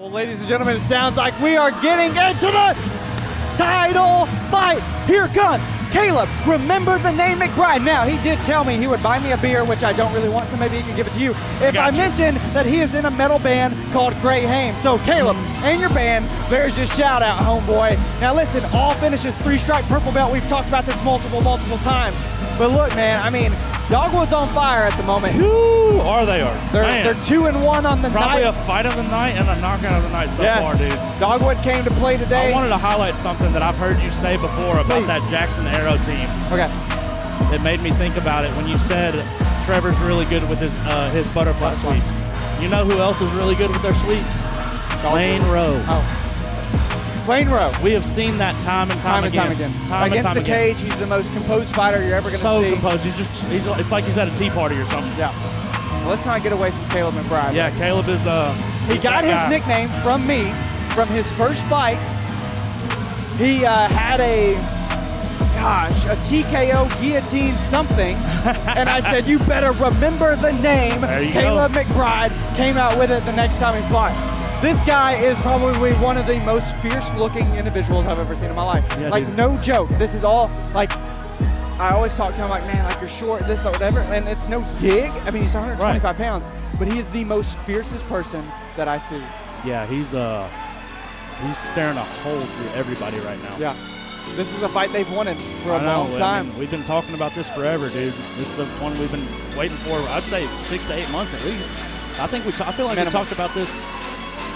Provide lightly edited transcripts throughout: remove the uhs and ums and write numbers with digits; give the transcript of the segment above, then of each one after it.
Well, ladies and gentlemen, it sounds like we are getting into the title fight. Here comes Caleb. Remember the name McBride. Now, he did tell me he would buy me a beer, which I don't really want to. Maybe he can give it to you. If I mention that he is in a metal band called Great Haim. So, Caleb, and your band, there's your shout out, homeboy. Now, listen, all finishes 3-stripe purple belt. We've talked about this multiple times. But look, man, I mean, Dogwood's on fire at the moment. Who are they? They're 2-1 on the night. Probably a fight of the night and a knockout of the night so far, dude. Dogwood came to play today. I wanted to highlight something that I've heard you say before about that Jackson Arrow team. Okay. It made me think about it when you said Trevor's really good with his butterfly sweeps. You know who else is really good with their sweeps? Lane Rowe. Lane Rowe. We have seen that time and time again. Against the cage, he's the most composed fighter you're ever going to see. So composed. It's like he's at a tea party or something. Yeah. Well, let's not get away from Caleb McBride. Yeah, Caleb is he got his nickname from me from his first fight. He had a TKO guillotine something, and I said, you better remember the name. Caleb McBride came out with it the next time he fought. This guy is probably one of the most fierce-looking individuals I've ever seen in my life. Yeah, like, dude. No joke. This is all, like, I always talk to him like, man, like, you're short, this or whatever, and it's no dig. I mean, he's 125 pounds, but he is the most fiercest person that I see. Yeah, he's staring a hole through everybody right now. Yeah. This is a fight they've wanted for a long time. I mean, we've been talking about this forever, dude. This is the one we've been waiting for, I'd say 6 to 8 months at least. I feel like we talked about this.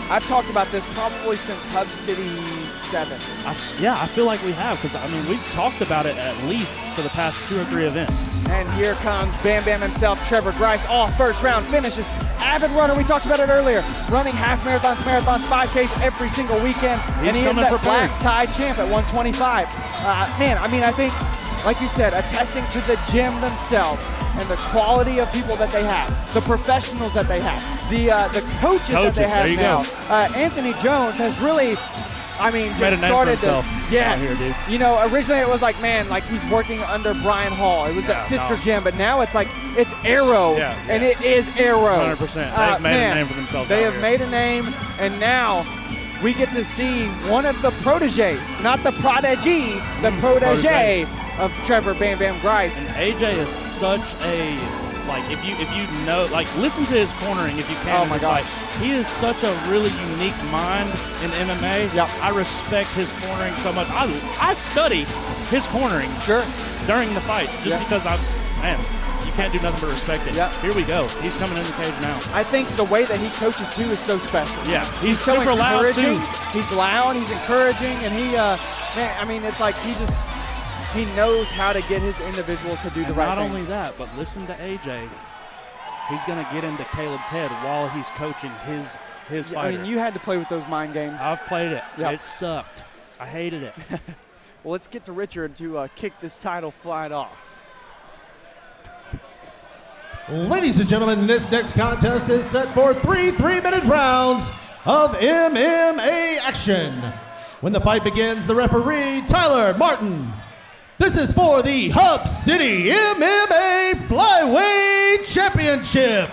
I've talked about this probably since Hub City 7. I feel like we have, because, I mean, we've talked about it at least for the past 2 or 3 events. And here comes Bam Bam himself, Trevor Grice, all first round finishes. Avid runner, we talked about it earlier, running half marathons, 5Ks every single weekend. And he is that black tie champ at 125. Man, I mean, I think, like you said, attesting to the gym themselves and the quality of people that they have, the professionals that they have, the coaches that they have now. Anthony Jones has really, I mean, just started to, yes. Here, dude. You know, originally it was like, man, like he's working under Brian Hall. It was that sister gym, but now it's like, it's Arrow, and it is Arrow. 100%. They've made a name for themselves. They have made a name, and now we get to see one of the proteges, not the prodigy, the protege of Trevor Bam Bam Grice. And AJ is such a, like, if you know, like, listen to his cornering if you can. Oh my gosh. He is such a really unique mind in MMA. Yep. I respect his cornering so much. I study his cornering during the fights just because you can't do nothing but respect it. Yep. Here we go. He's coming in the cage now. I think the way that he coaches too is so special. Yeah, he's so super loud too. He's loud, he's encouraging, and he, man, I mean, it's like he knows how to get his individuals to do the right things. Not only that, but listen to AJ. He's going to get into Caleb's head while he's coaching his fighter. I mean, you had to play with those mind games. I've played it. Yep. It sucked. I hated it. Well, let's get to Richard to kick this title fight off. Ladies and gentlemen, this next contest is set for 3 3-minute rounds of MMA action. When the fight begins, the referee, Tyler Martin. This is for the Hub City MMA Flyweight Championship.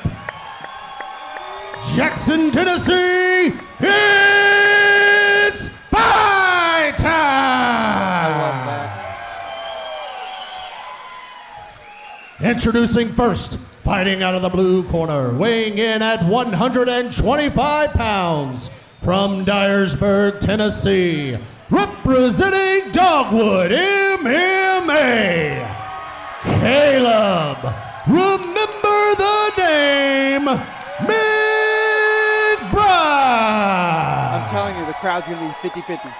Jackson, Tennessee, it's fight time! I love that. Introducing first, fighting out of the blue corner, weighing in at 125 pounds, from Dyersburg, Tennessee, representing Dogwood MMA, Caleb, remember the name, McBride. I'm telling you, the crowd's going to be 50-50.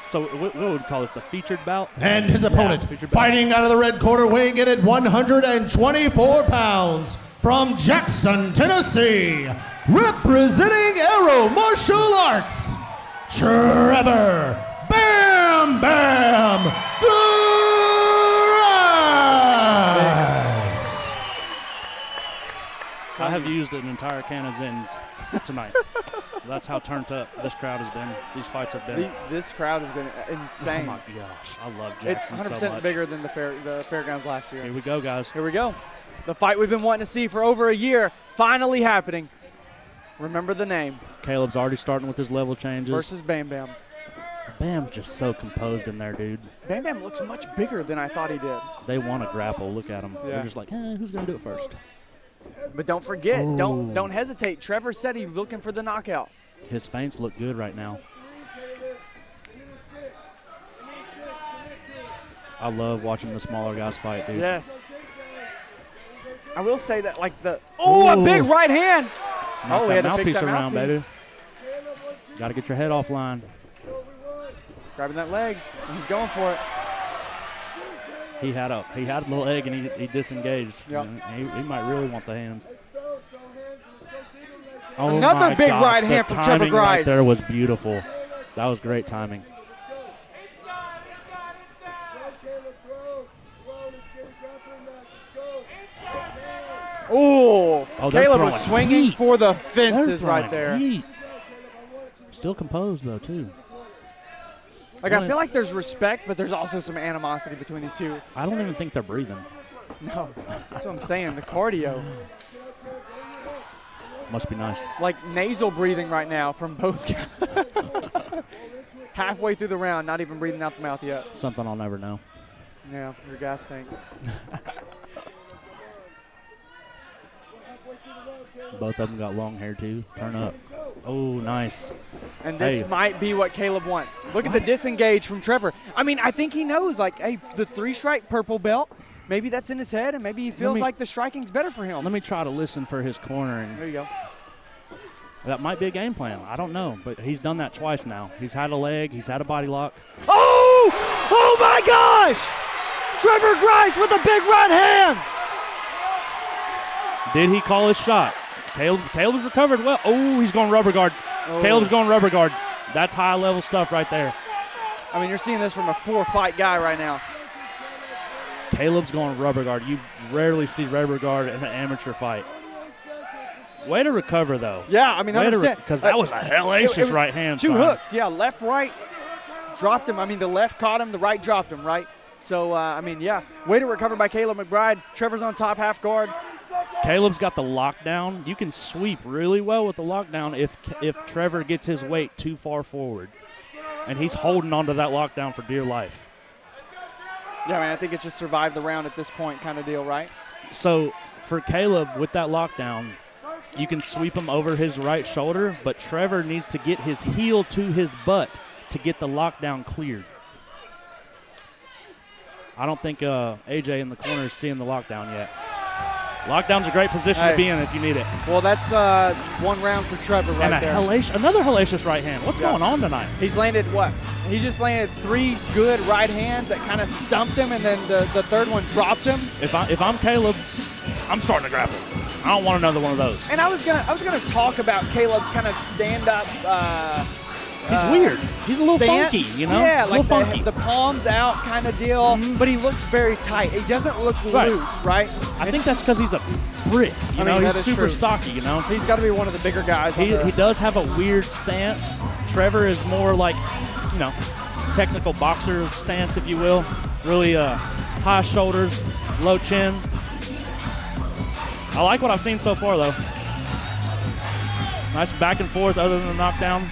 So what would we call this, the featured bout? And his opponent, fighting out of the red corner, weighing in at 124 pounds, from Jackson, Tennessee, representing Arrow Martial Arts, Trevor Bam Bam Grice. I have used an entire can of Zins tonight. That's how turned up this crowd has been. These fights have been. This crowd has been insane. Oh my gosh, I love Jackson so much. It's 100% bigger than the fairgrounds last year. Here we go, guys. Here we go. The fight we've been wanting to see for over a year, finally happening. Remember the name. Caleb's already starting with his level changes. Versus Bam Bam. Bam's just so composed in there, dude. Bam Bam looks much bigger than I thought he did. They want to grapple. Look at them. Yeah. They're just like, who's going to do it first? But don't forget, don't hesitate. Trevor said he's looking for the knockout. His feints look good right now. I love watching the smaller guys fight, dude. Yes. I will say that, like a big right hand. Knock he that had to mouthpiece fix that around, baby. mouthpiece. Got to get your head offline. Grabbing that leg, and he's going for it. He had the leg and he disengaged. Yep. He might really want the hands. Another big right hand from Trevor Grice. Right there was beautiful. That was great timing. Oh, Caleb was throwing swinging heat. for the They're fences right throwing there. heat. Still composed, though, too. Like, I feel like there's respect, but there's also some animosity between these two. I don't even think they're breathing. No, that's what I'm saying, the cardio. Must be nice. Like nasal breathing right now from both guys. Halfway through the round, not even breathing out the mouth yet. Something I'll never know. Yeah, your gas tank. Both of them got long hair, too. Turn up. Oh, nice. And this might be what Caleb wants. Look at the disengage from Trevor. I mean, I think he knows, like, hey, the 3-stripe purple belt, maybe that's in his head, and maybe he feels like the striking's better for him. Let me try to listen for his cornering. There you go. That might be a game plan. I don't know, but he's done that twice now. He's had a leg. He's had a body lock. Oh! Oh, my gosh! Trevor Grice with a big right hand! Did he call his shot? Caleb's recovered well. Oh, he's going rubber guard. Oh. Caleb's going rubber guard. That's high-level stuff right there. I mean, you're seeing this from a 4-fight guy right now. Caleb's going rubber guard. You rarely see rubber guard in an amateur fight. Way to recover, though. Yeah, I mean, 100%. Because that was a hellacious right hand. Two hooks, yeah, left, right. Dropped him. I mean, the left caught him, the right dropped him, right? So, I mean, yeah, way to recover by Caleb McBride. Trevor's on top, half guard. Caleb's got the lockdown. You can sweep really well with the lockdown if Trevor gets his weight too far forward. And he's holding onto that lockdown for dear life. Yeah, man, I think it's just survive the round at this point kind of deal, right? So for Caleb, with that lockdown, you can sweep him over his right shoulder, but Trevor needs to get his heel to his butt to get the lockdown cleared. I don't think AJ in the corner is seeing the lockdown yet. Lockdown's a great position to be in if you need it. Well, that's one round for Trevor right there. Another hellacious right hand. What's going on tonight? He's landed what? He just landed 3 good right hands that kind of stumped him, and then the third one dropped him. If I'm Caleb, I'm starting to grapple. I don't want another one of those. And I was gonna talk about Caleb's kind of stand-up. He's weird. He's a little funky, you know? Yeah, like funky. the palms out kind of deal, but he looks very tight. He doesn't look loose, right? I think that's because he's a brick. You know, he's super stocky, you know? He's got to be one of the bigger guys. He does have a weird stance. Trevor is more like, you know, technical boxer stance, if you will. Really high shoulders, low chin. I like what I've seen so far, though. Nice back and forth other than the knockdown.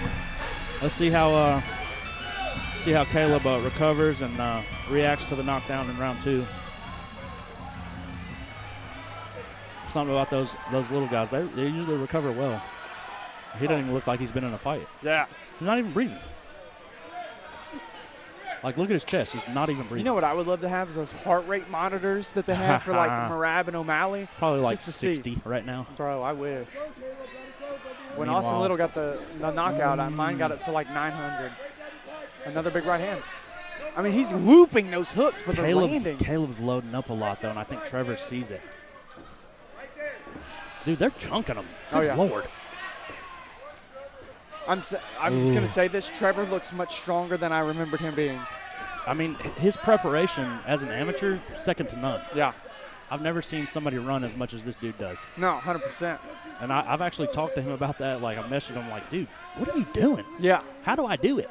Let's see how Caleb recovers and reacts to the knockdown in round 2. Something about those little guys. They usually recover well. He doesn't even look like he's been in a fight. Yeah. He's not even breathing. Like, look at his chest. He's not even breathing. You know what I would love to have is those heart rate monitors that they have for, like, Merab and O'Malley. Probably like 60 right now. Bro, I wish. When Austin Little got the knockout, mine got up to like 900. Another big right hand. I mean, he's looping those hooks, but they're landing. Caleb's loading up a lot, though, and I think Trevor sees it. Dude, they're chunking him. Good Lord. I'm just going to say this. Trevor looks much stronger than I remembered him being. I mean, his preparation as an amateur, second to none. Yeah. I've never seen somebody run as much as this dude does. No, 100%. And I've actually talked to him about that. Like, I messaged him like, dude, what are you doing? Yeah. How do I do it?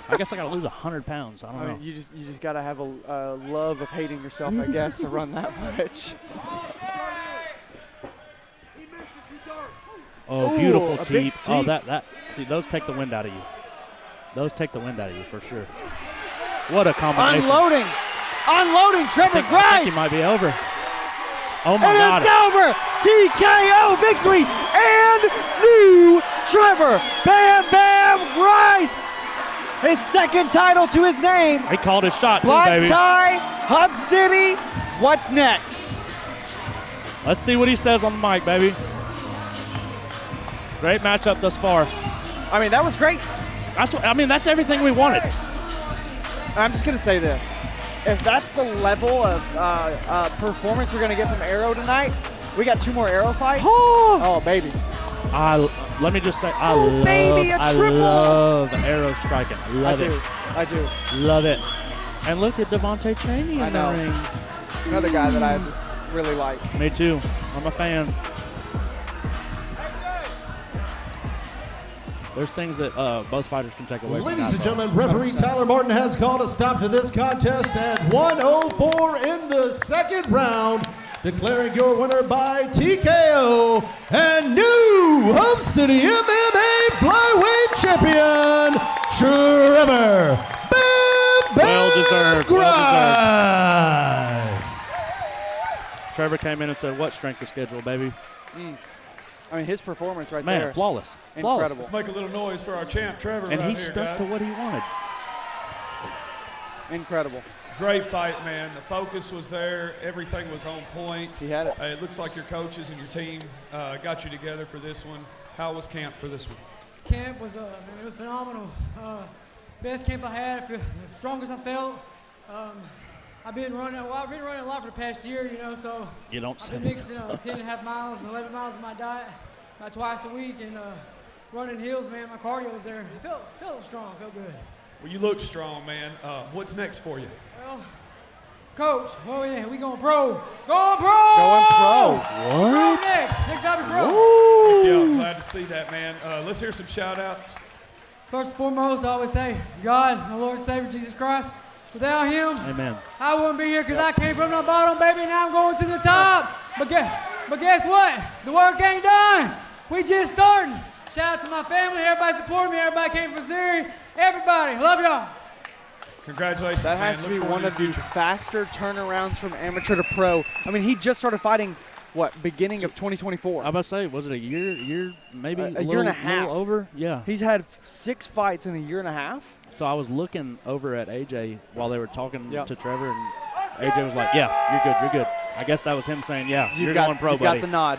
I guess I got to lose 100 pounds. I don't know. Mean, you just got to have a love of hating yourself, I guess, to run that much. Oh, Ooh, beautiful a big teep. teep. Oh, see, those take the wind out of you. Those take the wind out of you for sure. What a combination. Unloading, Trevor I think Grice. he might be over. Oh, my And God. it's over. TKO victory and new Trevor Bam Bam Grice. His second title to his name. He called his shot, too, Black baby. tie, Hub City. What's next? Let's see what he says on the mic, baby. Great matchup thus far. I mean, that was great. That's everything we wanted. I'm just going to say this. If that's the level of performance we're going to get from Arrow tonight, we got 2 more Arrow fights. Oh, baby. Let me just say, I triple. love Arrow striking. I love it. I do. Love it. And look at Devontae Cheney I in know. the ring. Another guy that I just really like. Me too. I'm a fan. There's things that both fighters can take away from Ladies that, and though. gentlemen, referee Tyler Martin has called a stop to this contest at 1:04 in the second round, declaring your winner by TKO and new Hub City MMA flyweight champion, Trevor Bam Bam Well deserved. Grice. Trevor came in and said, what strength of schedule, baby? I mean, his performance right Man, there. flawless. Incredible. Let's make a little noise for our champ, Trevor. And right he here, stuck guys. to what he wanted. Incredible. Great fight, man. The focus was there. Everything was on point. He had it. It looks like your coaches and your team got you together for this one. How was camp for this one? Camp was, it was phenomenal. Best camp I had, the strongest I felt. I've been running a lot for the past year, so You don't I've say been mixing 10.5 miles, 11 miles of my diet about twice a week, and running hills, man. My cardio was there. I felt strong, felt good. Well, you look strong, man. What's next for you? Well, Coach, we going pro. Going pro! Going pro. Pro next time we pro. Yeah, I'm glad to see that, man. Let's hear some shout-outs. First and foremost, I always say, God, my Lord and Savior, Jesus Christ. Without him, Amen. I wouldn't be here because I came from the bottom, baby, and now I'm going to the top. But guess what? The work ain't done. We just starting. Shout out to my family, everybody supporting me, everybody came from Missouri, everybody. Love y'all. Congratulations, That man. has to Look be forward one to of the future. faster turnarounds from amateur to pro. I mean, he just started fighting, beginning of 2024. I was about to say, was it a year, maybe A year and a half. little over? Yeah. He's had 6 fights in a year and a half. So I was looking over at AJ while they were talking Yep. to Trevor, and AJ was like, yeah, you're good. I guess that was him saying, yeah, you're going pro, you've buddy. got the nod.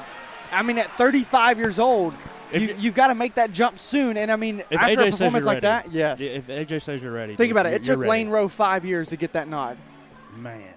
I mean, at 35 years old, you've got to make that jump soon. And, I mean, If after AJ a says performance you're like ready. that, yes. If AJ says you're ready. Think dude, about it. It you're took ready. Lane Rowe 5 years to get that nod. Man.